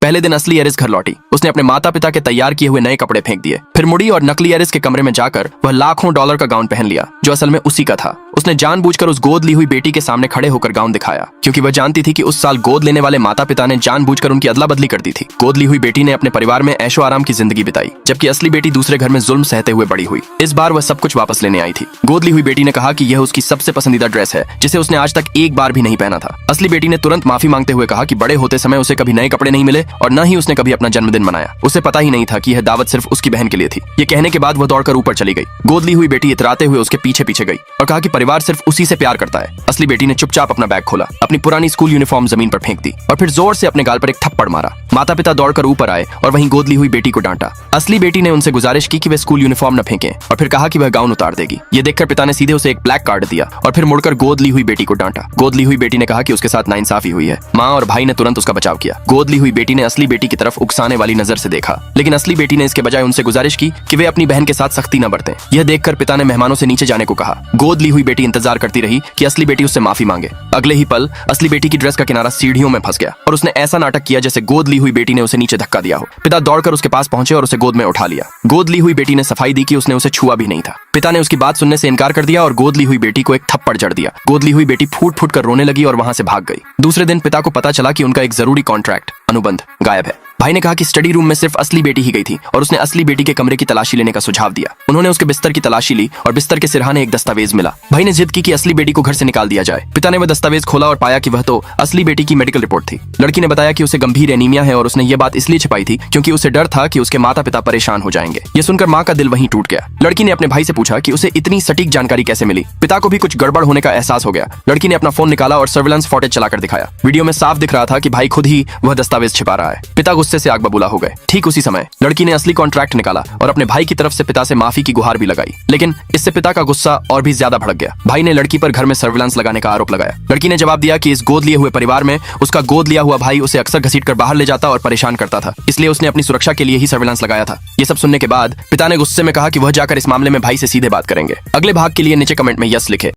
पहले दिन असली एरिस घर लौटी। उसने अपने माता पिता के तैयार किए हुए नए कपड़े फेंक दिए, फिर मुड़ी और नकली एरिस के कमरे में जाकर वह लाखों डॉलर का गाउन पहन लिया जो असल में उसी का था। उसने जानबूझकर उस गोद ली हुई बेटी के सामने खड़े होकर गाउन दिखाया, क्योंकि वह जानती थी कि उस साल गोद लेने वाले माता पिता ने जानबूझकर उनकी अदला बदली कर दी थी। गोद ली हुई बेटी ने अपने परिवार में ऐशो आराम की जिंदगी बिताई, जबकि असली बेटी दूसरे घर में जुल्म सहते हुए बड़ी हुई। इस बार वह सब कुछ वापस लेने आई थी। गोद ली हुई बेटी ने कहा कि यह उसकी सबसे पसंदीदा ड्रेस है जिसे उसने आज तक एक बार भी नहीं पहना था। असली बेटी ने तुरंत माफी मांगते हुए कहा कि बड़े होते समय उसे कभी नए कपड़े नहीं मिले और न ही उसने कभी अपना जन्मदिन मनाया। उसे पता ही नहीं था कि यह दावत सिर्फ उसकी बहन के लिए थी। ये कहने के बाद वह दौड़कर ऊपर चली गई। गोद ली हुई बेटी इतराते हुए उसके पीछे पीछे गई और कहा कि परिवार सिर्फ उसी से प्यार करता है। असली बेटी ने चुपचाप अपना बैग खोला, अपनी पुरानी स्कूल यूनिफॉर्म जमीन पर फेंक दी और फिर जोर से अपने गाल पर एक थप्पड़ मारा। माता पिता दौड़कर ऊपर आए और वहीं गोद ली हुई बेटी को डांटा। असली बेटी ने उनसे गुजारिश की कि वे स्कूल यूनिफॉर्म न फेंकें और फिर कहा कि वह गाउन उतार देगी। ये देखकर पिता ने सीधे उसे एक ब्लैक कार्ड दिया और फिर मुड़कर गोद ली हुई बेटी को डांटा। गोद ली हुई बेटी ने कहा कि उसके साथ नाइंसाफी हुई है। माँ और भाई ने तुरंत उसका बचाव किया। गोद ली हुई बेटी ने असली बेटी की तरफ उकसाने वाली नजर से देखा, लेकिन असली बेटी ने इसके बजाय उनसे गुजारिश की कि वे अपनी बहन के साथ सख्ती न बरतें। यह देखकर पिता ने मेहमानों से नीचे जाने को कहा। गोद ली हुई बेटी इंतजार करती रही कि असली बेटी उससे माफी मांगे। अगले ही पल असली बेटी की ड्रेस का किनारा सीढ़ियों में फंस गया और उसने ऐसा नाटक किया जैसे गोद ली हुई बेटी ने उसे नीचे धक्का दिया हो। पिता दौड़कर उसके पास पहुंचे और उसे गोद में उठा लिया। गोद ली हुई बेटी ने सफाई दी कि उसने उसे छुआ भी नहीं था। पिता ने उसकी बात सुनने से इनकार कर दिया और गोद ली हुई बेटी को एक थप्पड़ जड़ दिया। गोद ली हुई बेटी फूट फूट कर रोने लगी और वहां से भाग गई। दूसरे दिन पिता को पता चला कि उनका एक जरूरी कॉन्ट्रैक्ट अनुबंध गायब है। भाई ने कहा कि स्टडी रूम में सिर्फ असली बेटी ही गई थी और उसने असली बेटी के कमरे की तलाशी लेने का सुझाव दिया। उन्होंने उसके बिस्तर की तलाशी ली और बिस्तर के सिरहाने एक दस्तावेज मिला। भाई ने जिद की कि असली बेटी को घर से निकाल दिया जाए। पिता ने वह दस्तावेज खोला और पाया कि वह तो असली बेटी की मेडिकल रिपोर्ट थी। लड़की ने बताया कि उसे गंभीर एनीमिया है और उसने ये बात इसलिए छिपाई थी क्योंकि उसे डर था कि उसके माता पिता परेशान हो जाएंगे। ये सुनकर माँ का दिल वहीं टूट गया। लड़की ने अपने भाई से पूछा कि उसे इतनी सटीक जानकारी कैसे मिली। पिता को भी कुछ गड़बड़ होने का एहसास हो गया। लड़की ने अपना फोन निकाला और सर्विलांस फुटेज चलाकर दिखाया। वीडियो में साफ दिख रहा था कि भाई खुद ही वह दस्तावेज छिपा रहा है। पिता गुस्से से आग बबूला हो गए। ठीक उसी समय लड़की ने असली कॉन्ट्रैक्ट निकाला और अपने भाई की तरफ से पिता से माफी की गुहार भी लगाई, लेकिन इससे पिता का गुस्सा और भी ज्यादा भड़क गया। भाई ने लड़की पर घर में सर्विलांस लगाने का आरोप लगाया। लड़की ने जवाब दिया कि इस गोद लिए हुए परिवार में उसका गोद लिया हुआ भाई उसे अक्सर घसीटकर बाहर ले जाता और परेशान करता था, इसलिए उसने अपनी सुरक्षा के लिए ही सर्विलांस लगाया था। ये सब सुनने के बाद पिता ने गुस्से में कहा कि वह जाकर इस मामले में भाई से सीधे बात करेंगे। अगले भाग के लिए नीचे कमेंट में यस लिखे।